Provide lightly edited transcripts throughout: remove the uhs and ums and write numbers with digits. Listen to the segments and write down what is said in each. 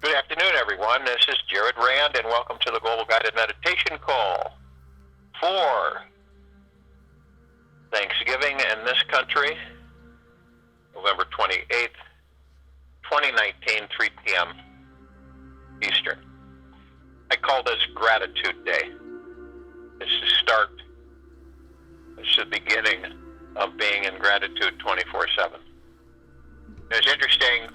Good afternoon, everyone. This is Jared Rand, and welcome to the Global Guided Meditation Call for Thanksgiving in this country, November 28th, 2019, 3 p.m. Eastern. I call this Gratitude Day. It's the start. It's the beginning of being in gratitude 24/7. It's interesting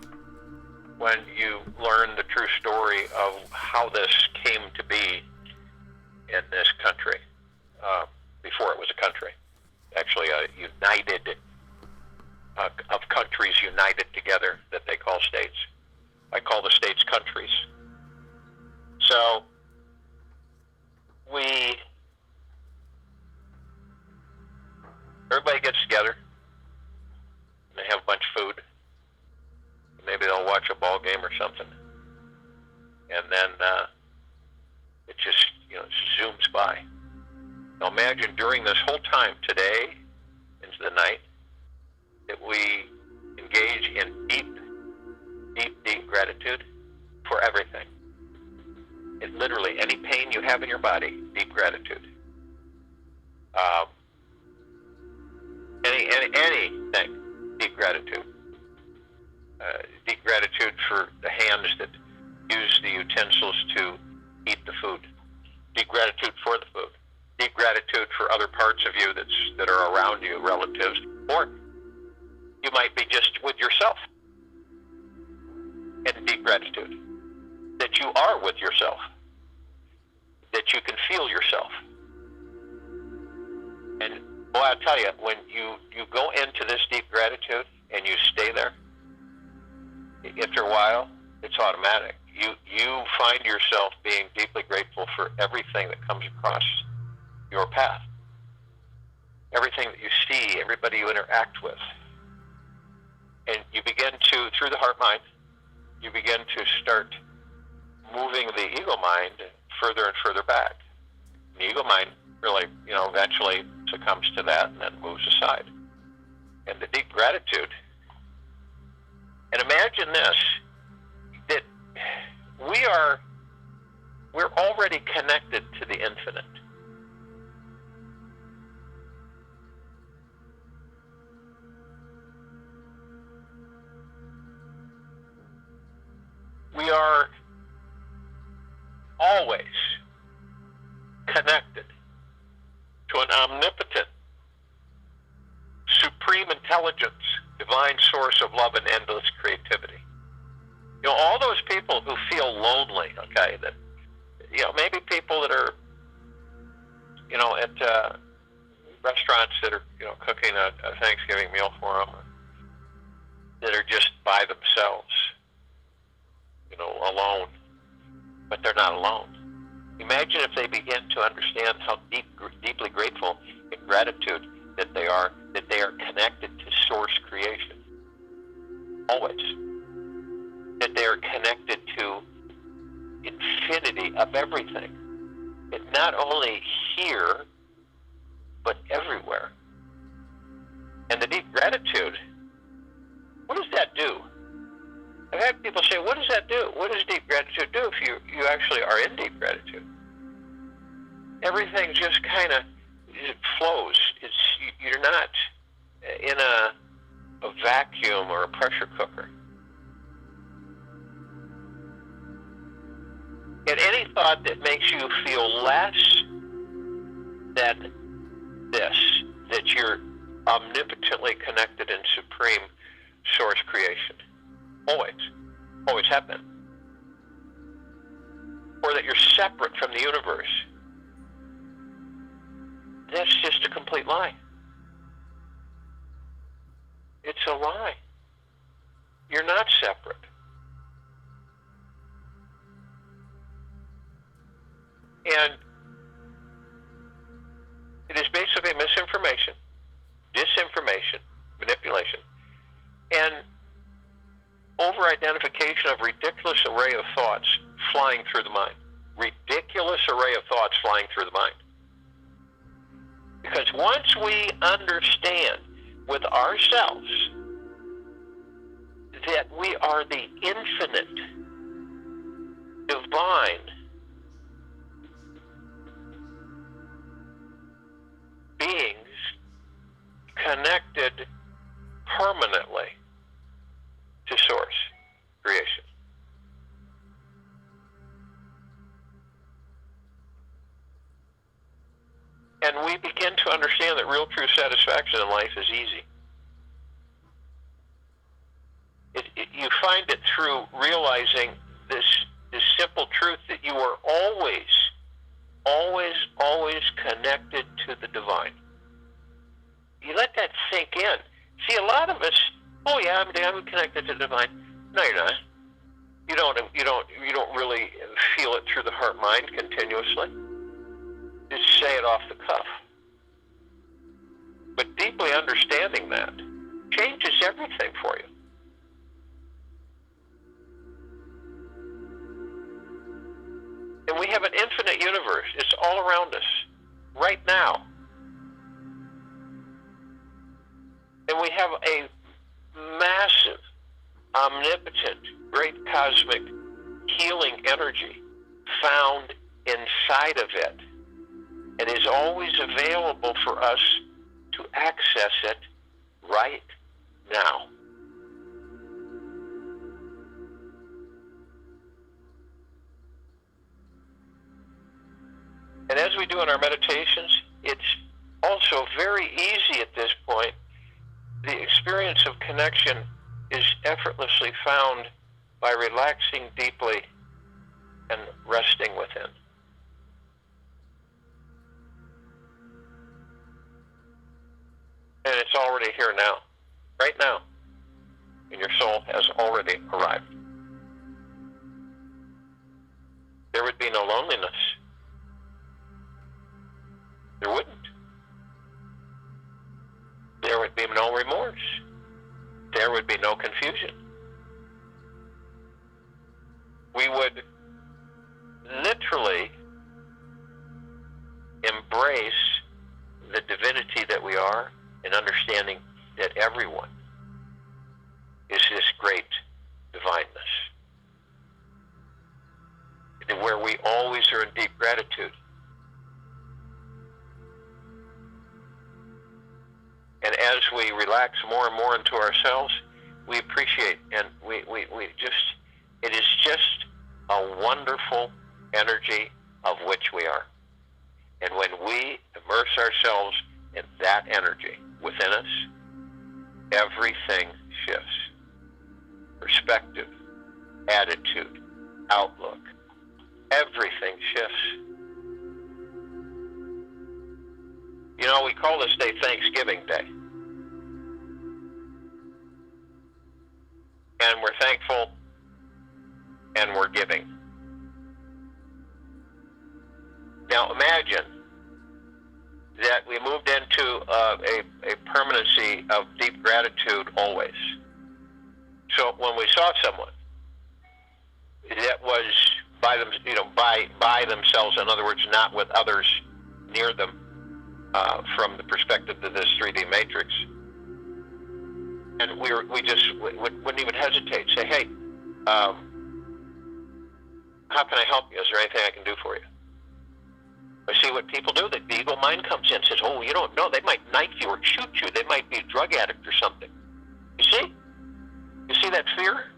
when you learn the true story of how this came to be in this country, before it was a country, actually a united, of countries united together that they call states. I call the states countries. So everybody gets together, and they have a bunch of food. Maybe they'll watch a ball game or something, and then it just zooms by. Now imagine during this whole time, today into the night, that we engage in deep gratitude for everything. It literally, any pain you have in your body, deep gratitude. Anything, deep gratitude. Deep gratitude for the hands that use the utensils to eat the food. Deep gratitude for the food. Deep gratitude for other parts of you that are around you, relatives, or you might be just with yourself. And deep gratitude that you are with yourself, that you can feel yourself. And boy, I'll tell you, when you go into this deep gratitude and you stay there, after a while, it's automatic. You find yourself being deeply grateful for everything that comes across your path. Everything that you see, everybody you interact with. And you begin to, through the heart mind, you begin to start moving the ego mind further and further back. The ego mind really, eventually succumbs to that and then moves aside. And the deep gratitude. And imagine this, that we're already connected to the infinite. We are always connected to an omnipotent, supreme intelligence, divine source of love and endless creativity. All those people who feel lonely, okay, that, maybe people that are, at restaurants that are, cooking a Thanksgiving meal for them, that are just by themselves, alone, but they're not alone. Imagine if they begin to understand how deeply grateful in gratitude that they are connected to source creation. Always. That they are connected to infinity of everything. It's not only here, but everywhere. And the deep gratitude, what does that do? I've had people say, what does that do? What does deep gratitude do if you actually are in deep gratitude? Everything just kind of flows. You're not in a vacuum or a pressure cooker. And any thought that makes you feel less than this, that you're omnipotently connected in supreme source creation, always have been, or that you're separate from the universe, that's just a complete lie. It's a lie. You're not separate. And it is basically misinformation, disinformation, manipulation, and over-identification of ridiculous array of thoughts flying through the mind. Ridiculous array of thoughts flying through the mind. Because once we understand with ourselves that we are the infinite, divine beings connected permanently to source creation. And we begin to understand that real true satisfaction in life is easy. You find it through realizing this simple truth that you are always connected to the divine. You let that sink in. See, a lot of us, oh yeah, I'm connected to the divine. No, you're not. You don't really feel it through the heart-mind continuously. Just say it off the cuff. But deeply understanding that changes everything for you. And we have an infinite universe. It's all around us right now. And we have a massive, omnipotent, great cosmic healing energy found inside of it. And is always available for us to access it right now. And as we do in our meditations, it's also very easy at this point. The experience of connection is effortlessly found by relaxing deeply and resting within. And it's already here now, right now. And your soul has already arrived. There would be no loneliness. There wouldn't. There would be no remorse. There would be no confusion. We would literally embrace the divinity that we are and understanding that everyone is this great divineness. And where we always are in deep gratitude. And as we relax more and more into ourselves, we appreciate, and we just, it is just a wonderful energy of which we are. And when we immerse ourselves in that energy within us, everything shifts. Perspective, attitude, outlook, everything shifts. You know, we call this day Thanksgiving Day. And we're thankful and we're giving. Now imagine that we moved into a permanency of deep gratitude always. So when we saw someone that was by themselves, in other words, not with others near them, from the perspective of this 3D matrix, and we just wouldn't even hesitate. Say, hey, how can I help you? Is there anything I can do for you? I see what people do. The ego mind comes in and says, oh, you don't know. They might knife you or shoot you. They might be a drug addict or something. You see? You see that fear?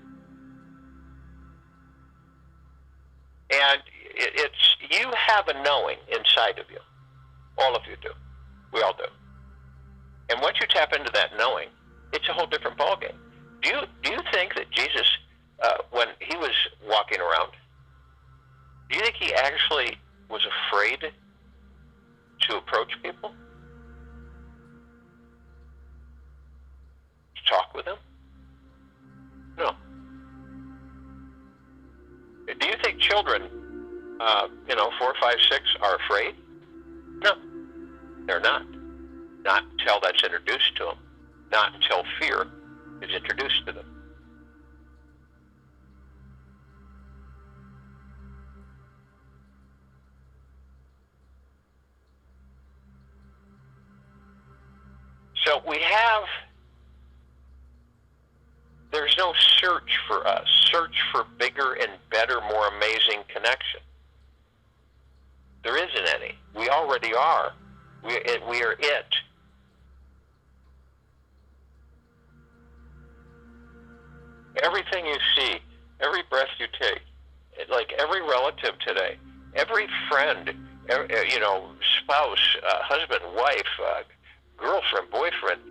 And it's, you have a knowing inside of you. All of you do. We all do. And once you tap into that knowing, it's a whole different ballgame. Do you think that Jesus, when he was walking around, do you think he actually was afraid to approach people? To talk with them? No. Do you think children, 4, 5, 6 are afraid? No, they're not. Not until that's introduced to them. Not until fear is introduced to them. So we have There's no search for us. Search for bigger and better, more amazing connection. There isn't any. We already are. We are it. Everything you see, every breath you take, like every relative today, every friend, spouse, husband, wife, girlfriend, boyfriend,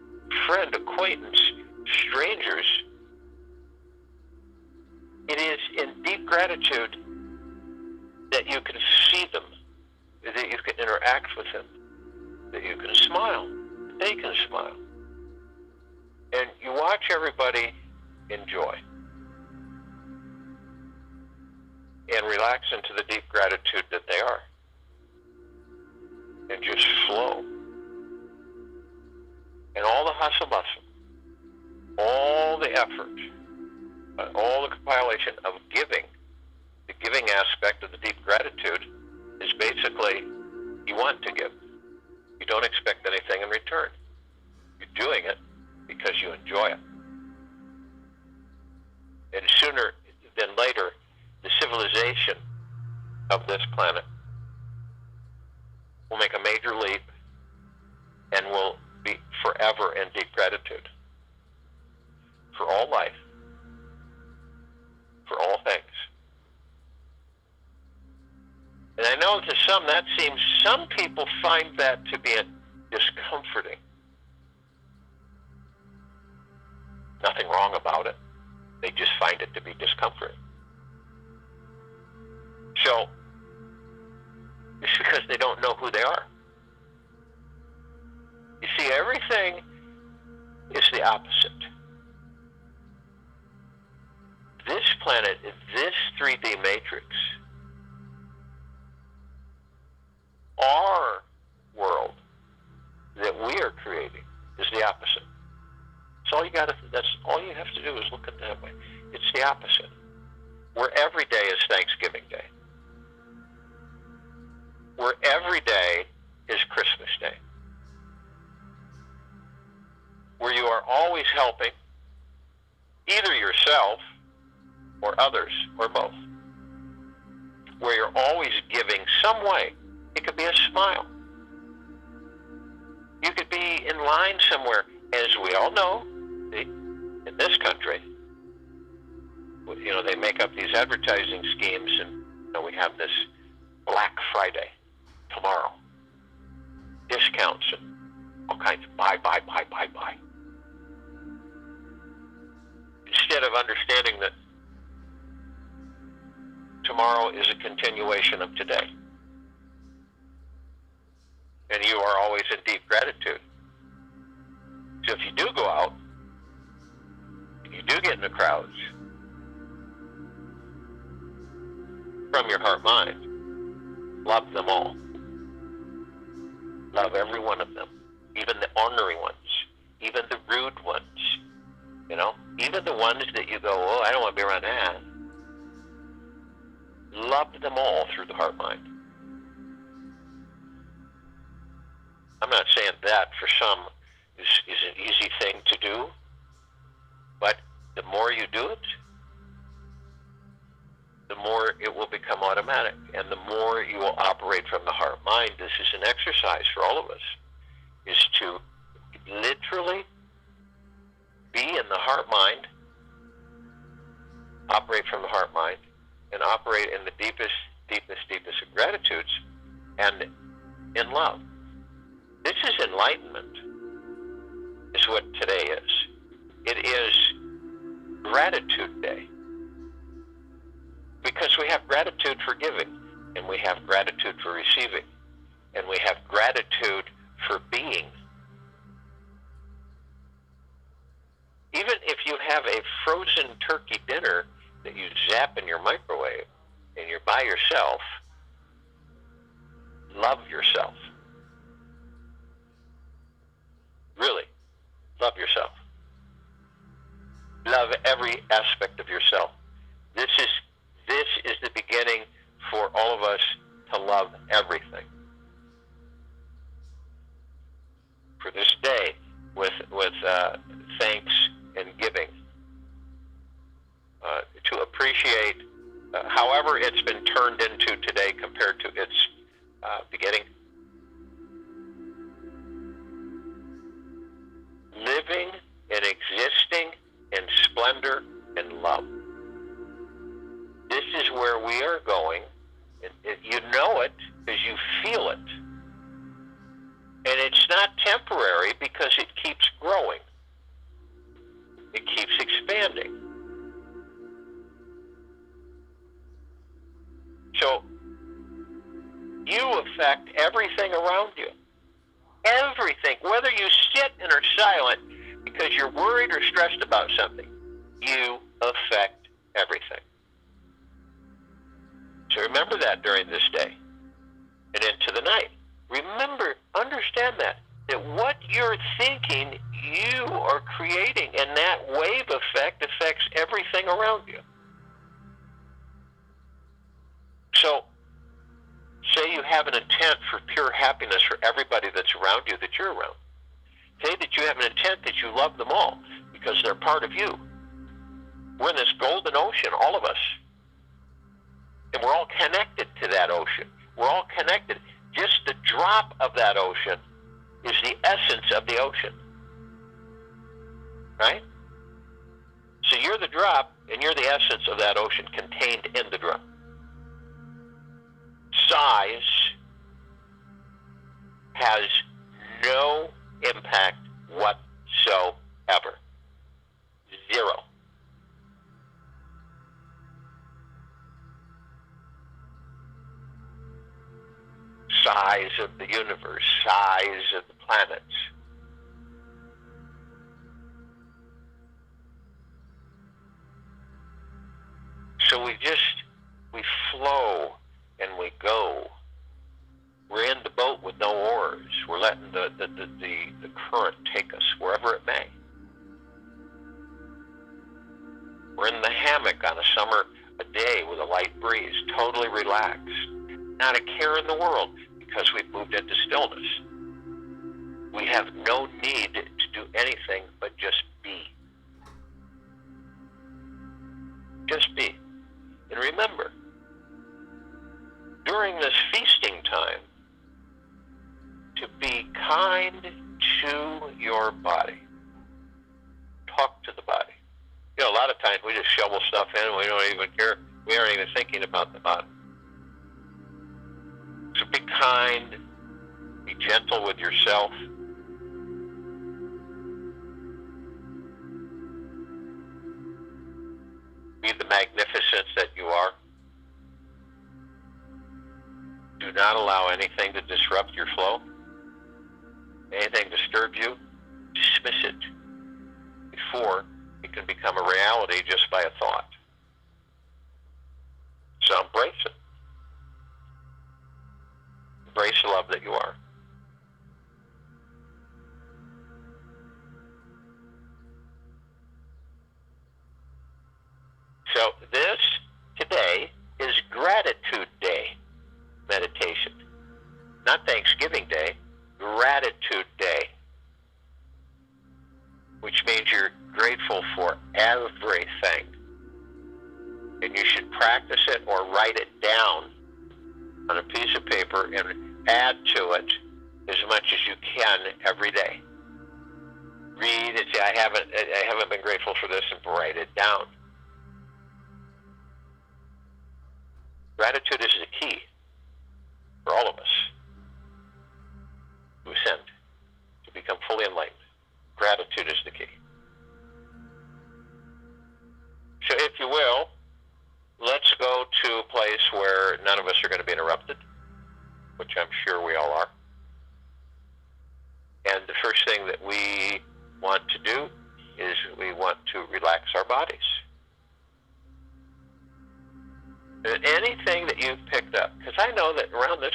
friend, acquaintance, strangers, it is in deep gratitude that you can see them, that you can interact with them, that you can smile, they can smile. And you watch everybody enjoy and relax into the deep gratitude that they are, and just flow. And all the hustle bustle, all the effort, all the compilation of giving, the giving aspect of the deep gratitude is basically you want to give. You don't expect anything in return. You're doing it because you enjoy it. And sooner than later, the civilization of this planet will make a major leap and will be forever in deep gratitude for all life, for all things. And I know to some people find that to be discomforting. Nothing wrong about it. They just find it to be discomforting. So, it's because they don't know who they are. You see, everything is the opposite. This planet, this 3D matrix, our world that we are creating is the opposite. That's all you have to do is look at it that way. It's the opposite. Where every day is Thanksgiving Day. Where every day is Christmas Day. Where you are always helping either yourself or others or both. Where you're always giving some way. It could be a smile. You could be in line somewhere. As we all know, in this country, they make up these advertising schemes, and we have this Black Friday tomorrow. Discounts and all kinds of buy. Instead of understanding that tomorrow is a continuation of today. And you are always in deep gratitude. So if you do go out, and you do get in the crowds, from your heart mind, love them all. Love every one of them, even the ornery ones, even the rude ones, even the ones that you go, oh, I don't want to be around that. Love them all through the heart mind. I'm not saying that for some is an easy thing to do, but the more you do it, the more it will become automatic, and the more you will operate from the heart mind. This is an exercise for all of us, is to literally be in the heart mind, operate from the heart mind, and operate in the deepest of gratitudes and in love. This is enlightenment, is what today is. It is Gratitude Day. Because we have gratitude for giving, and we have gratitude for receiving, and we have gratitude for being. Even if you have a frozen turkey dinner that you zap in your microwave, and you're by yourself, love yourself. Really, love yourself. Love every aspect of yourself. This is the beginning for all of us to love everything. For this day, with thanks and giving, appreciate however it's been turned into today compared to its beginning. Living and existing in splendor and love. This is where we are going. You know it because you feel it. And it's not temporary because it keeps growing. It keeps expanding. So, you affect everything around you. Everything. Whether you sit and are silent because you're worried or stressed about something, you affect everything. So remember that during this day and into the night. Remember, understand that what you're thinking, you are creating, and that wave effect affects everything around you. So, say you have an intent for pure happiness for everybody that's around you that you're around. Say that you have an intent that you love them all because they're part of you. We're in this golden ocean, all of us. And we're all connected to that ocean. We're all connected. Just the drop of that ocean is the essence of the ocean. Right? So you're the drop, and you're the essence of that ocean contained in the drop. Size has no impact whatsoever. Zero. Size of the universe, size of the planets. So we flow and we go. We're in the boat with no oars. We're letting the current take us wherever it may. We're in the hammock on a day with a light breeze, totally relaxed. Not a care in the world because we've moved into stillness. We have no need to do anything but just be. Just be. And remember, during this feasting time, to be kind to your body. Talk to the body. You know, a lot of times we just shovel stuff in and we don't even care. We aren't even thinking about the body. So be kind, be gentle with yourself. Be the magnificence that you are. Do not allow anything to disrupt your flow. Anything disturbs you, dismiss it before it can become a reality just by a thought. So embrace it. Embrace the love that you are. So this today is Gratitude Day meditation. Not Thanksgiving Day, Gratitude Day. Which means you're grateful for everything. And you should practice it or write it down on a piece of paper and add to it as much as you can every day. Read it, say, I haven't been grateful for this, and write it down. Gratitude is the key for all of us to ascend, to become fully enlightened. Gratitude is the key. So if you will, let's go to a place where none of us are going to be interrupted, which I'm sure we all are. And the first thing that we want to do is we want to relax our bodies. And anything that you've picked up, because I know that around this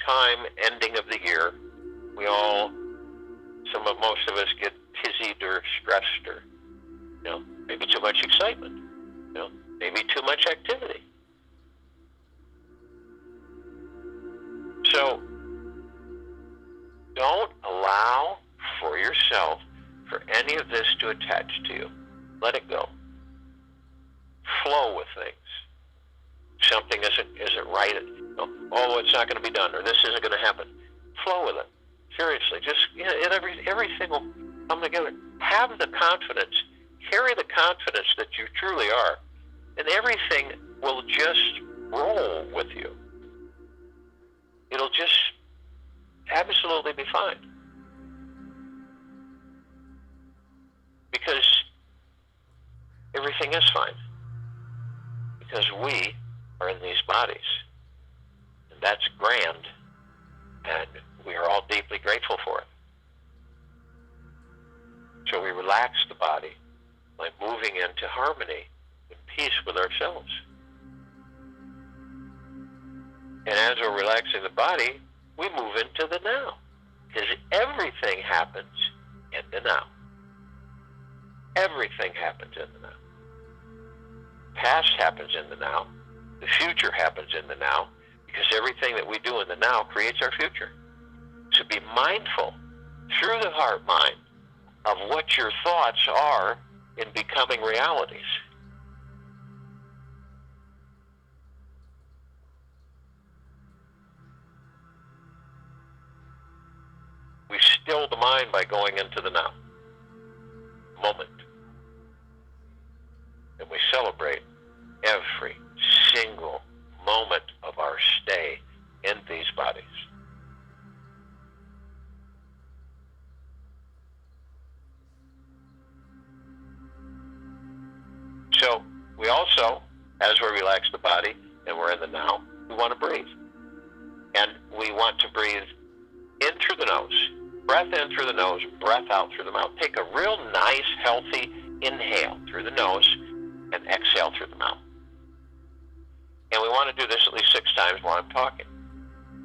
time, ending of the year, most of us get tizzied or stressed or, maybe too much excitement, maybe too much activity. So don't allow for yourself for any of this to attach to you. Let it go. Flow with things. Something isn't right. Oh, it's not going to be done, or this isn't going to happen. Flow with it. Seriously, just everything will come together. Have the confidence. Carry the confidence that you truly are, and everything will just roll with you. It'll just absolutely be fine. Because everything is fine. Because we are in these bodies. And that's grand, and we are all deeply grateful for it. So we relax the body by moving into harmony and peace with ourselves. And as we're relaxing the body, we move into the now. Because everything happens in the now. Everything happens in the now. Past happens in the now. The future happens in the now. Because everything that we do in the now creates our future. So be mindful through the heart mind of what your thoughts are in becoming realities. We still the mind by going into the now moment. And we celebrate every single moment of our stay in these bodies. So we also, as we relax the body and we're in the now, we want to breathe. And we want to breathe in through the nose. Breath in through the nose, breath out through the mouth. Take a real nice, healthy inhale through the nose and exhale through the mouth. And we want to do this at least 6 times while I'm talking.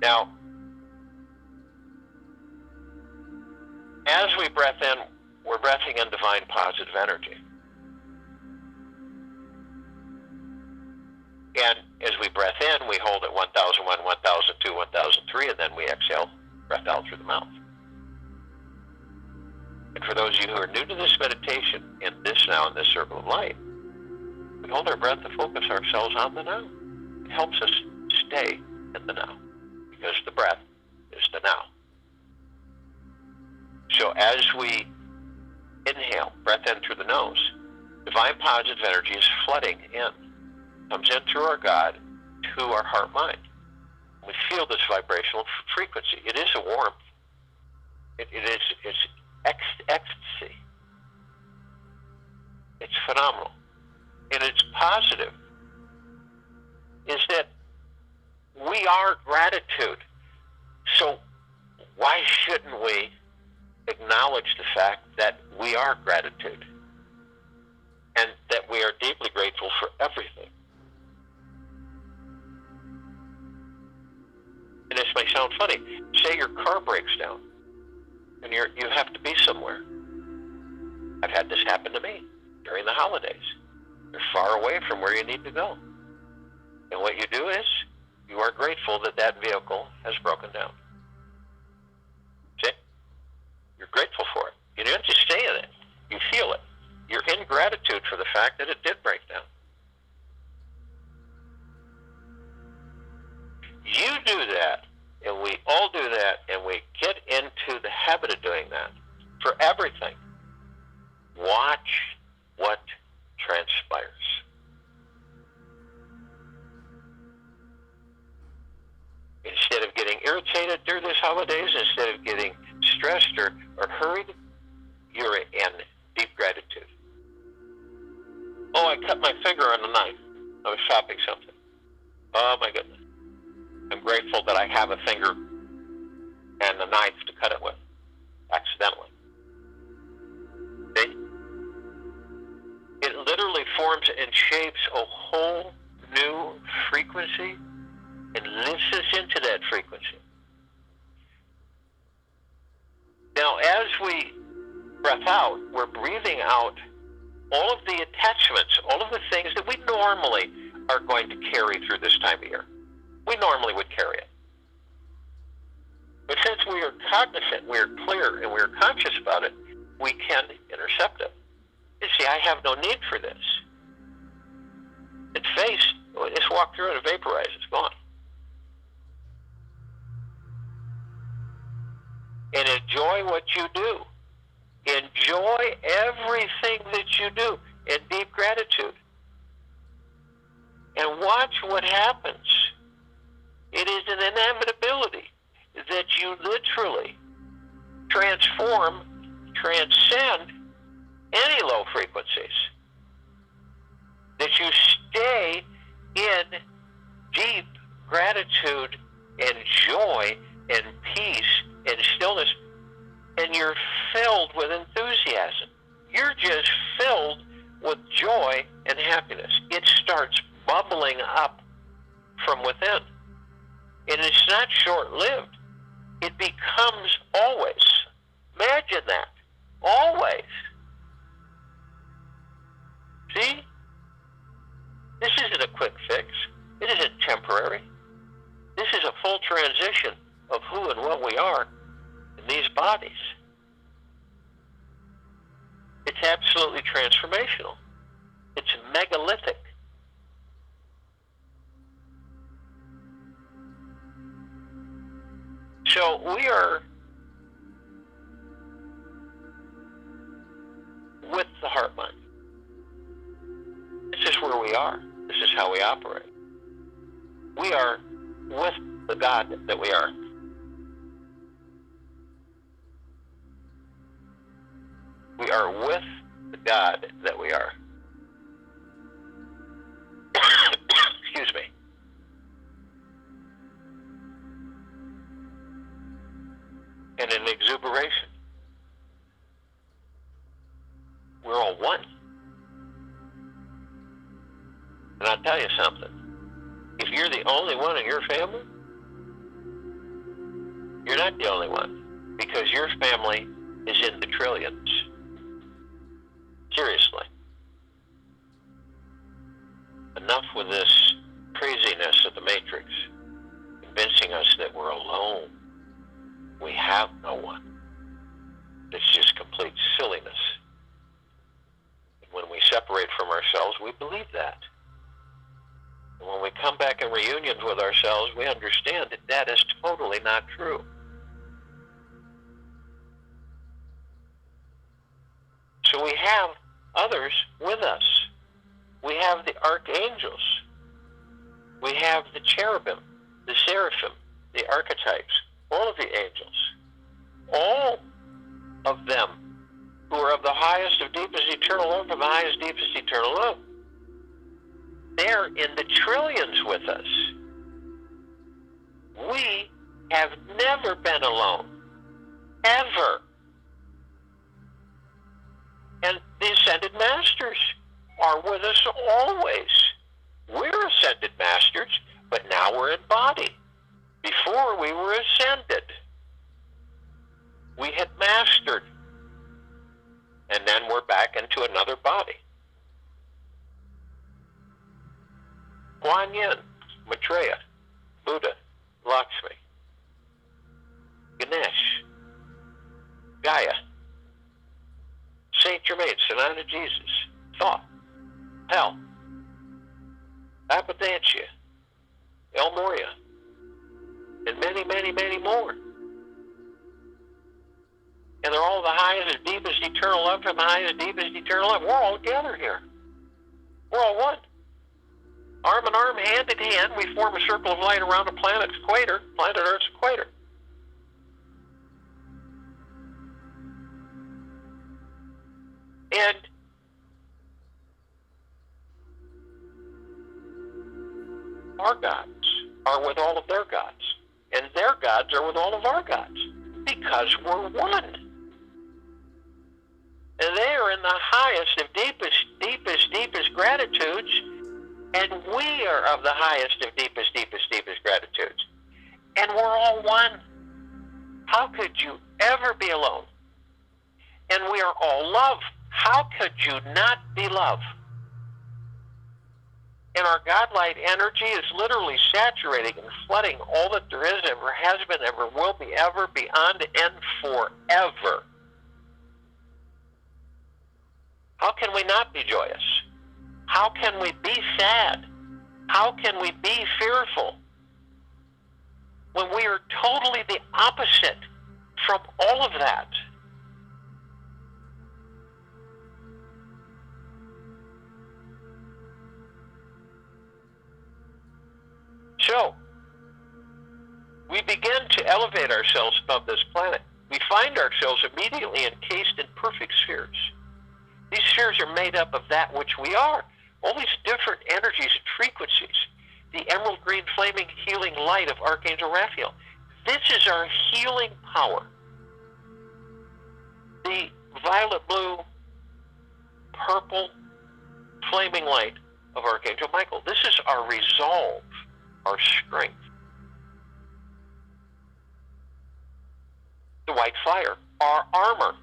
Now, as we breath in, we're breathing in divine positive energy. And as we breath in, we hold at 1001, 1002, 1003, and then we exhale, breath out through the mouth. And for those of you who are new to this meditation, in this now, in this circle of light, we hold our breath to focus ourselves on the now. It helps us stay in the now, because the breath is the now. So as we inhale, breath in through the nose, divine positive energy is flooding in, comes in through our God to our heart mind. We feel this vibrational frequency. It is a warmth. It's ecstasy. It's phenomenal. And it's positive. Is that we are gratitude. So why shouldn't we acknowledge the fact that we are gratitude? And that we are deeply grateful for everything. And this may sound funny. Say your car breaks down and you have to be somewhere. I've had this happen to me during the holidays. You're far away from where you need to go. And what you do is you are grateful that that vehicle has broken down. See? You're grateful for it. You don't just stay in it. You feel it. You're in gratitude for the fact that it did break down. You do that, and we all do that, and we get into the habit of doing that for everything. Watch what transpires. Instead of getting irritated during these holidays, instead of getting stressed or hurried, you're in deep gratitude. Oh, I cut my finger on the knife. I was chopping something. Oh, my goodness. I'm grateful that I have a finger and a knife to cut it with, accidentally. It literally forms and shapes a whole new frequency and lifts us into that frequency. Now, as we breath out, we're breathing out all of the attachments, all of the things that we normally are going to carry through this time of year. We normally would carry it. But since we are cognizant, we are clear, and we are conscious about it, we can intercept it. You see, I have no need for this. Its face, just walk through it, it vaporizes, it's gone. And enjoy what you do. Enjoy everything that you do in deep gratitude. And watch what happens. It is an inevitability that you literally transcend any low frequencies. That you stay in deep gratitude and joy and peace and stillness, and you're filled with enthusiasm. You're just filled with joy and happiness. It starts bubbling up from within. And it's not short-lived. It becomes always. Imagine that. Always. See? This isn't a quick fix. It isn't temporary. This is a full transition of who and what we are in these bodies. It's absolutely transformational. It's megalithic. So we are with the heart mind. This is where we are. This is how we operate. We are with the God that we are. We are with the God that we are. Excuse me. And in exuberation. We're all one. And I'll tell you something. If you're the only one in your family, you're not the only one. Because your family is in the trillions. Seriously. Enough with this craziness of the Matrix, convincing us that we're alone. We have no one. It's just complete silliness. And when we separate from ourselves, we believe that. And when we come back in reunions with ourselves, we understand that that is totally not true. So we have others with us. We have the archangels. We have the cherubim, the seraphim, the archetypes, all of the angels. All of them who are of the highest of deepest eternal love from the highest deepest eternal love. They're in the trillions with us. We have never been alone. Ever. And the Ascended Masters are with us always. We're Ascended Masters, but now we're in body. Before we were ascended. We had mastered. And then we're back into another body. Kuan Yin, Maitreya, Buddha, Lakshmi, Ganesh, Gaia, Saint Germain, Son of Jesus, Thoth, Hell, Abundantia, El Moria, and many, many, many more. And they're all the highest and deepest eternal love from the highest, deepest eternal love. We're all together here. We're all one. Arm in arm, hand in hand, we form a circle of light around the planet's equator, planet Earth's equator. And our gods are with all of their gods. And their gods are with all of our gods. Because we're one. And they are in the highest of deepest, deepest, deepest gratitudes. And we are of the highest of deepest, deepest, deepest gratitudes. And we're all one. How could you ever be alone? And we are all love. How could you not be love? And our God-light energy is literally saturating and flooding all that there is, ever has been, ever will be, ever, beyond, and forever. How can we not be joyous? How can we be sad? How can we be fearful when we are totally the opposite from all of that? So, we begin to elevate ourselves above this planet. We find ourselves immediately encased in perfect spheres. These spheres are made up of that which we are, all these different energies and frequencies. The emerald green flaming healing light of Archangel Raphael. This is our healing power. The violet blue, purple, flaming light of Archangel Michael. This is our resolve, our strength. The white fire, our armor.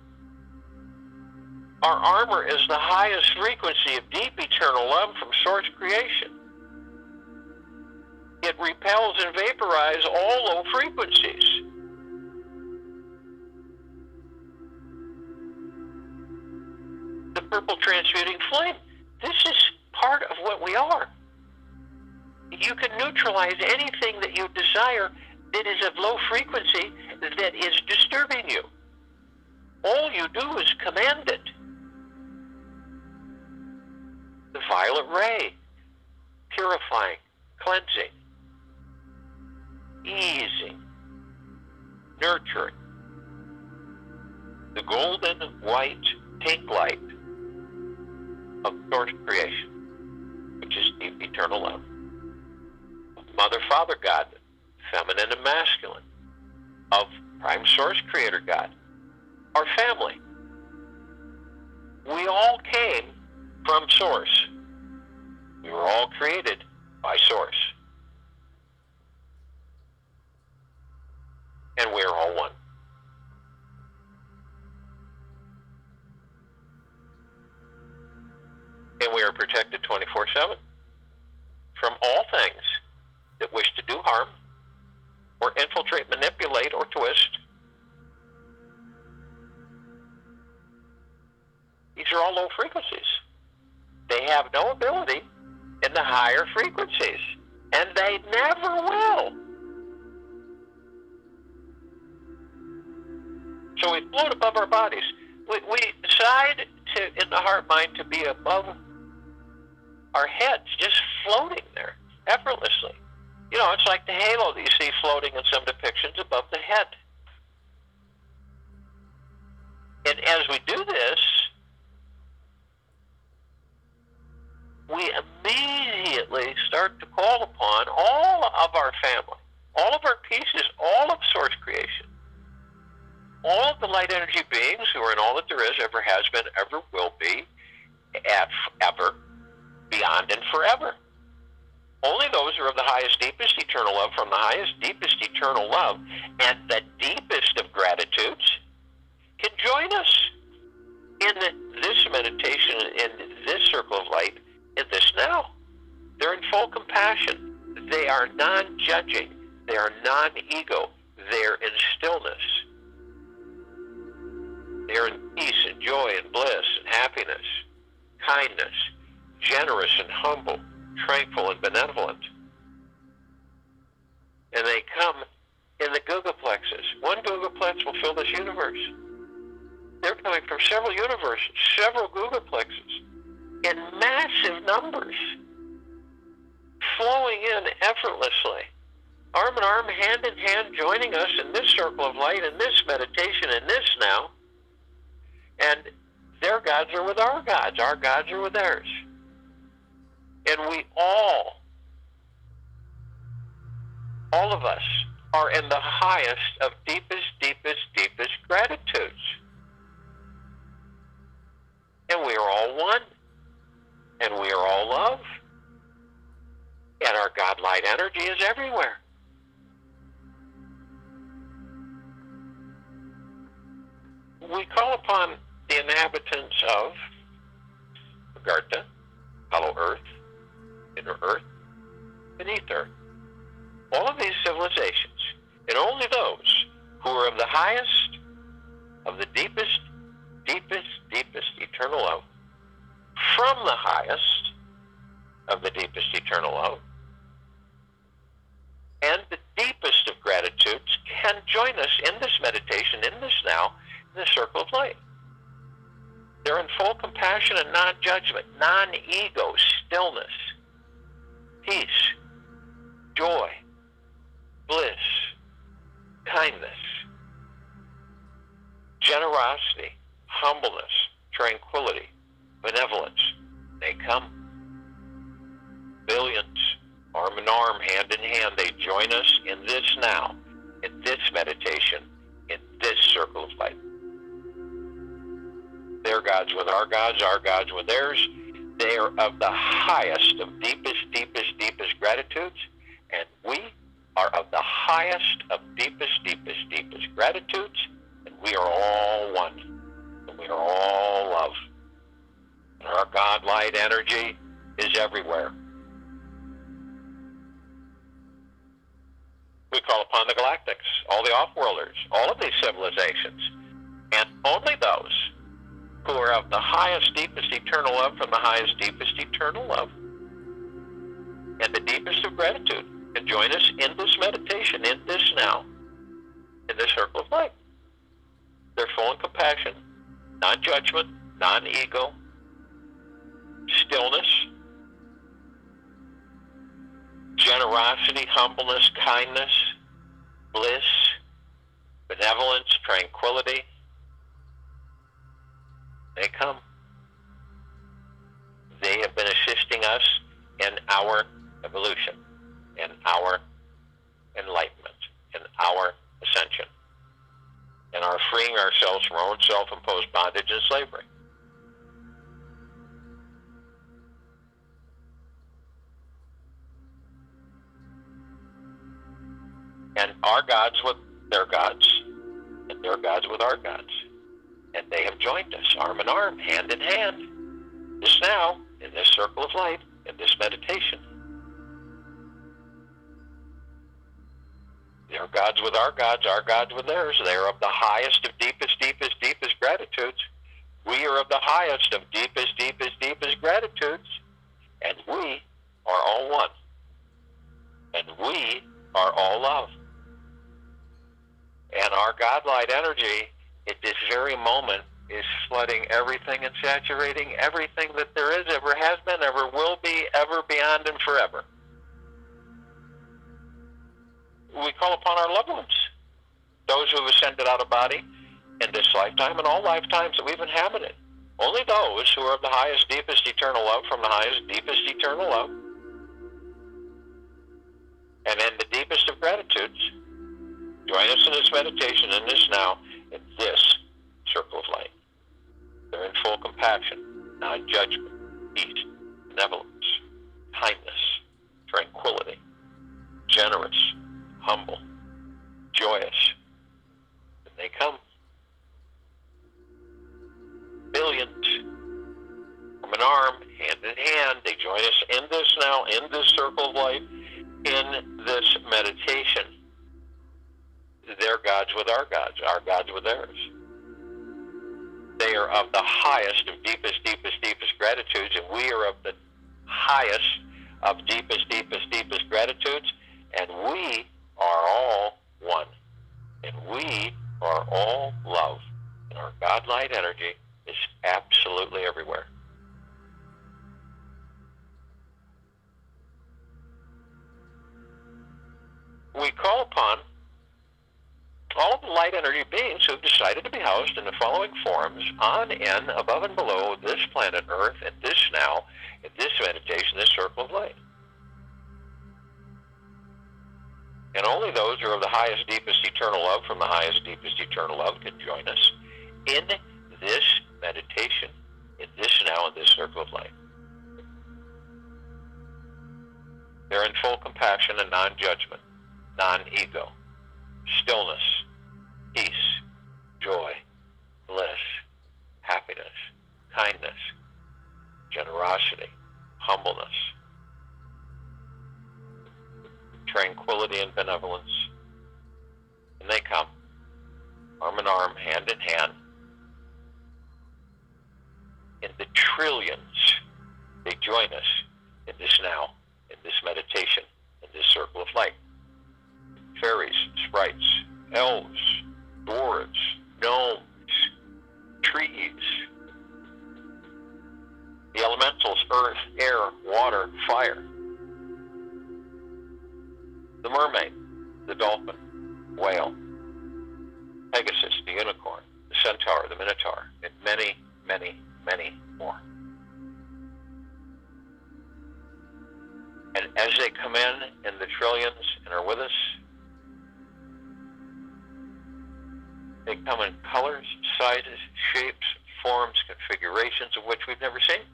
Our armor is the highest frequency of deep eternal love from source creation. It repels and vaporizes all low frequencies. The purple transmuting flame. This is part of what we are. You can neutralize anything that you desire that is of low frequency that is disturbing you. All you do is command it. The violet ray, purifying, cleansing, easing, nurturing. The golden white pink light of source creation, which is deep eternal love. Mother, Father God, feminine and masculine, of prime source creator God, our family. We all came from source. We were all created by source. And we are all one. And we are protected 24/7 from all things that wish to do harm or infiltrate, manipulate, or twist. These are all low frequencies. They have no ability in the higher frequencies, and they never will. So we float above our bodies. We decide to, in the heart mind, to be above our heads, just floating there, effortlessly. You know, it's like the halo that you see floating in some depictions above the head. And as we do this, we immediately start to call upon all of our family, all of our pieces, all of source creation, all of the light energy beings who are in all that there is, ever has been, ever will be, ever, beyond and forever. Only those who are of the highest, deepest eternal love, from the highest, deepest eternal love, and the deepest of gratitudes, can join us in this meditation, in this circle of light, in this now. They're in full compassion. They are non-judging. They are non-ego. They're in stillness. They're in peace and joy and bliss and happiness, kindness, generous and humble, tranquil and benevolent. And they come in the Gugaplexes. One Gugaplex will fill this universe. They're coming from several universes, several Gugaplexes, in massive numbers, flowing in effortlessly, arm in arm, hand in hand, joining us in this circle of light, in this meditation, in this now. And their gods are with our gods are with theirs. And we all of us, are in the highest of deepest, deepest, deepest gratitudes. And we are all one. And we are all love. And our God light energy is everywhere. We call upon the inhabitants of Agartha, Hollow Earth, Inner Earth, Beneath Earth. All of these civilizations, and only those who are of the highest, of the deepest, deepest, deepest eternal love, from the highest, the circle of light. They're in full compassion and non-judgment, non-ego, stillness, peace, joy, bliss, kindness, generosity, humbleness, tranquility, benevolence. They come. Billions, arm in arm, hand in hand, they join us in this now, in this meditation, in this circle of light. Their gods with our gods with theirs. They are of the highest, of deepest, deepest, deepest gratitudes, and we are of the highest, of deepest, deepest, deepest gratitudes, and we are all one, and we are all love. And our God light energy is everywhere. We call upon the galactics, all the off-worlders, all of these civilizations, and only those who are of the highest, deepest, eternal love from the highest, deepest, eternal love, and the deepest of gratitude, can join us in this meditation, in this now, in this circle of light. They're full in compassion, non-judgment, non-ego, stillness, generosity, humbleness, kindness, bliss, benevolence, tranquility. They come. They have been assisting us in our evolution, in our enlightenment, in our ascension, in our freeing ourselves from our own self-imposed bondage and slavery. And our gods with their gods, and their gods with our gods. And they have joined us, arm in arm, hand in hand, just now, in this circle of light, in this meditation. Their gods with our gods with theirs. They are of the highest of deepest, deepest, deepest gratitudes. We are of the highest of deepest, deepest, deepest gratitudes. And we are all one. And we are all love. And our God light energy at this very moment is flooding everything and saturating everything that there is, ever has been, ever will be, ever, beyond, and forever. We call upon our loved ones, those who have ascended out of body in this lifetime and all lifetimes that we've inhabited. Only those who are of the highest, deepest, eternal love from the highest, deepest, eternal love, and in the deepest of gratitudes, join us in this meditation, in this now, in this circle of light. They're in full compassion, non-judgment, peace, benevolence, kindness, tranquility, generous, humble, joyous. And they come. Billions, arm in arm, hand in hand, they join us in this now, in this circle of light, in this meditation. Their gods with our gods with theirs. They are of the highest of deepest, deepest, deepest gratitudes, and we are of the highest of deepest, deepest, deepest gratitudes, and we are all one. And we are all love. And our God light energy is absolutely everywhere. We call upon all of the light energy beings who have decided to be housed in the following forms on, in, above, and below this planet Earth, and this now, in this meditation, this circle of light. And only those who are of the highest, deepest, eternal love from the highest, deepest, eternal love can join us in this meditation, in this now, in this circle of light. They're in full compassion and non-judgment, non-ego, stillness, peace, joy, bliss, happiness, kindness, generosity, humbleness, tranquility, and benevolence. And they come, arm in arm, hand in hand. In the trillions, they join us in this now, in this meditation, in this circle of light. Fairies, sprites, elves, dwarves, gnomes, weeds, the elementals, earth, air, water, fire, the mermaid, the dolphin, whale, Pegasus, the unicorn, the centaur, the minotaur, and many, many, many more. And as they come in the trillions and are with us, they come in colors, sizes, shapes, forms, configurations of which we've never seen.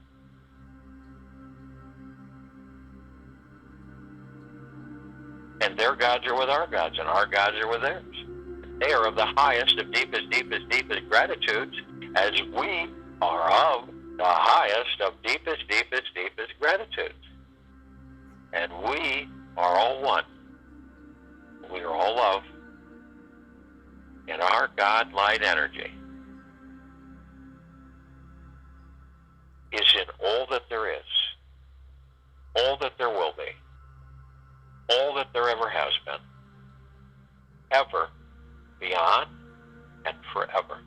And their gods are with our gods, and our gods are with theirs. They are of the highest, of deepest, deepest, deepest gratitudes, as we are of the highest, of deepest, deepest, deepest gratitudes. And we are all one. We are all love. And our God light energy is in all that there is, all that there will be, all that there ever has been, ever, beyond, and forever.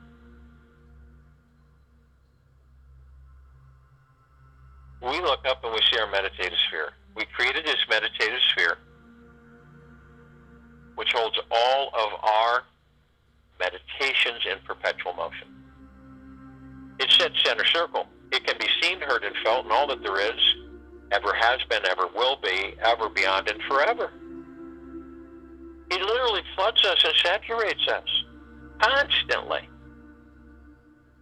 We look up and we see our meditative sphere. We created this meditative sphere, which holds all of our meditations in perpetual motion. It's that center circle. It can be seen, heard, and felt, and all that there is, ever has been, ever will be, ever, beyond, and forever. It literally floods us and saturates us constantly.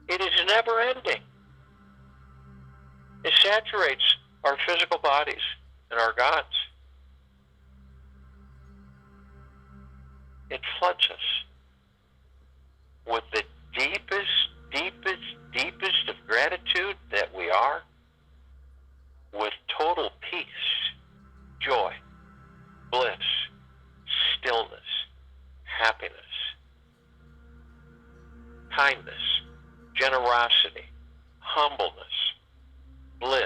It is never ending. It saturates our physical bodies and our gods. It floods us with the deepest, deepest, deepest of gratitude that we are, with total peace, joy, bliss, stillness, happiness, kindness, generosity, humbleness, bliss.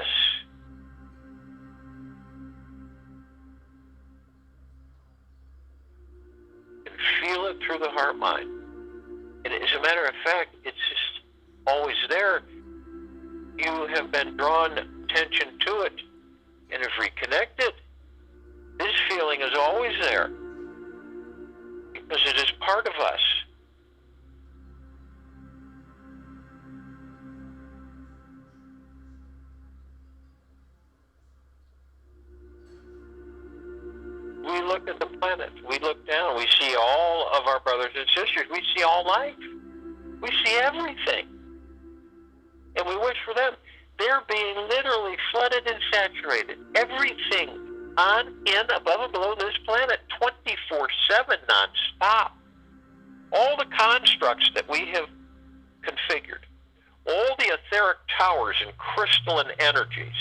And feel it through the heart mind. And as a matter of fact, it's just always there. You have been drawn attention to it and have reconnected. This feeling is always there because it is part of us. We look at the planet, we look down, we see all of our brothers and sisters, we see all life, we see everything, and we wish for them. They're being literally flooded and saturated. Everything on, in, above, and below this planet, 24/7, non-stop. All the constructs that we have configured, all the etheric towers and crystalline energies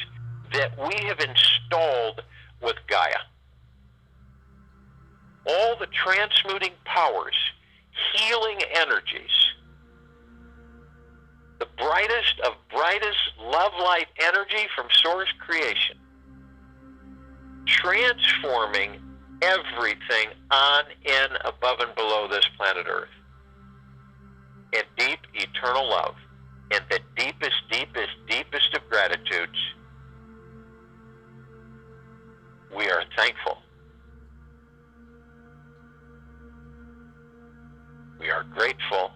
that we have installed with Gaia, all the transmuting powers, healing energies, the brightest of brightest love light energy from source creation, transforming everything on, in, above, and below this planet Earth in deep, eternal love, in the deepest, deepest, deepest of gratitudes. We are thankful. We are grateful.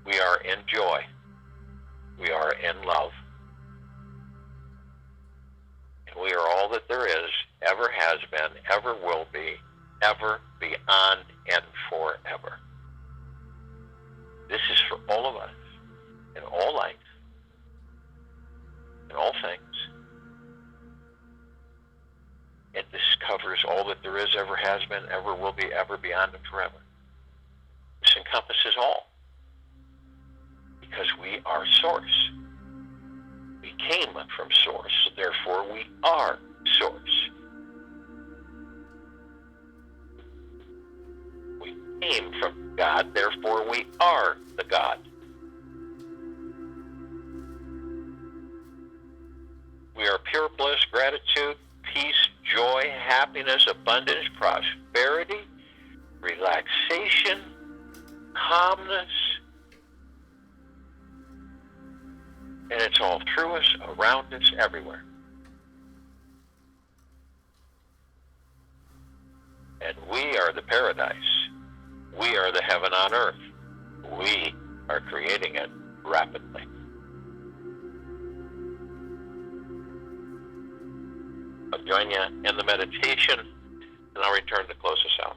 We are in joy. We are in love. And we are all that there is, ever has been, ever will be, ever, beyond, and forever. This is for all of us, in all life, in all things. And this covers all that there is, ever has been, ever will be, ever, beyond, and forever. This encompasses all. Because we are source. We came from source, therefore we are source. We came from God, therefore we are the God. We are pure bliss, gratitude, peace, joy, happiness, abundance, prosperity, relaxation, calmness, And it's all through us, around us, everywhere. And we are the paradise. We are the heaven on earth. We are creating it rapidly. I'll join you in the meditation, and I'll return to close us out.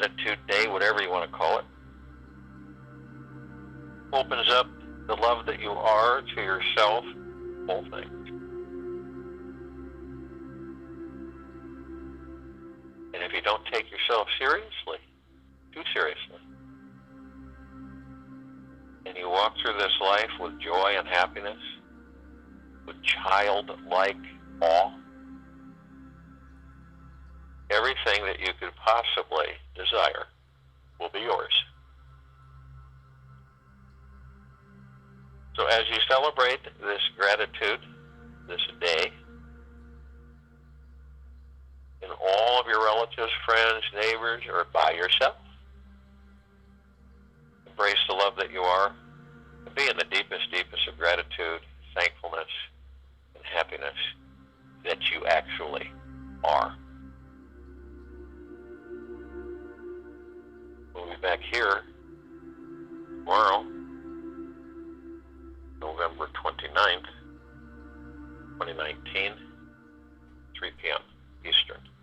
Gratitude Day, whatever you want to call it, opens up the love that you are to yourself, whole things. And if you don't take yourself seriously, too seriously, and you walk through this life with joy and happiness, with childlike awe, everything that you could possibly desire will be yours. So as you celebrate this gratitude, this day, in all of your relatives, friends, neighbors, or by yourself, embrace the love that you are, and be in the deepest, deepest of gratitude, thankfulness, and happiness that you actually are. We'll be back here tomorrow, November 29th, 2019, 3 p.m. Eastern.